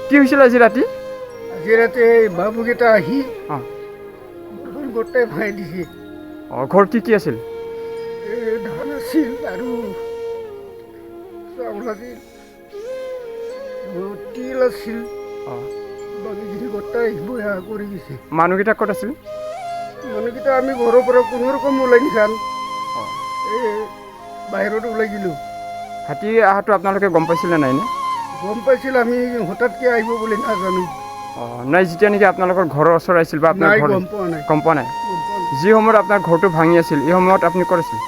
কি হৈছিল আজি ৰাতি? আজি ৰাতি বাবুকেইটা আহি গোটেই ভাঙি দিছে। ঘৰ কি কি আছিল? ধান আছিল আৰু চাউল আছিল, তিল আছিল, বাকীখিনি গোটেই বয়া কৰি দিছে। মানুহকেইটা ক'ত আছিল? মানুহকেইটা আমি ঘৰৰ পৰা কোনো ৰকম ওলাই নিখান বাহিৰত ওলাই গ'লোঁ। হাতী অহাটো আপোনালোকে গম পাইছিলে নাই নে? গম পাইছিল, আমি হঠাৎকৈ আহিব বুলি নাজানো। নাই, যেতিয়া নেকি আপোনালোকৰ ঘৰৰ ওচৰত আহিছিল বা আপোনাৰ ঘৰ গম পোৱা নাই। গম পোৱা নাই? যি সময়ত আপোনাৰ ঘৰটো ভাঙি আছিল এই সময়ত আপুনি ক'ত আছিল?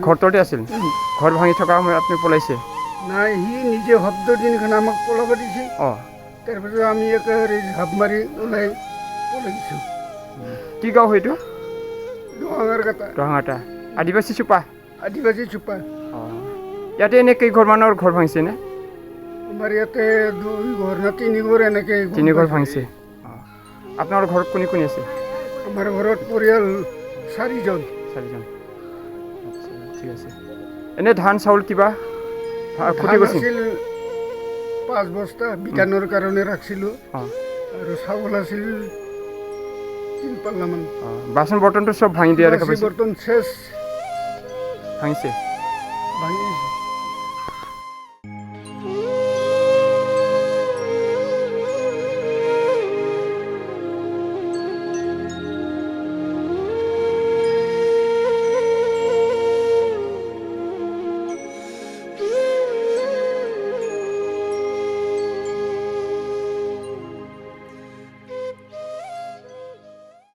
ঘৰতে আছিল। ঘৰ ভাঙি থকা সময়ত আপুনি পলাইছে? নাই, সি নিজে শব্দ দিনখন আমাক পলাব দিছে। তাৰপিছত আমি একেবাৰে ঝাপ মাৰি ওলাই পলাইছোঁ। কি গাঁও সেইটো? দহাঙাটা। আদিবাসী চুপা? আদিবাসী চুপা। ইয়াতে এনে কেইঘৰ মানুহৰ ঘৰ ভাঙিছে নে? আমাৰ ইয়াতে 2 ঘৰ না 3 ঘৰ এনেকৈ 3 ঘৰ ভাঙিছে। আপোনাৰ ঘৰত কোনে কোনে আছে? আমাৰ ঘৰত পৰিয়াল 4জন। ঠিক আছে। এনে ধান চাউল কিবা ধান আছিল 5 বস্তা, বিধানৰ কাৰণে ৰাখিছিলোঁ, আৰু চাউল আছিল 3 পাল্লামান। বাচন বৰ্তনটো চব ভাঙি দিয়া দেখা পাইছে? বৰ্তন চেচ ভাঙিছে। ভাঙিছে।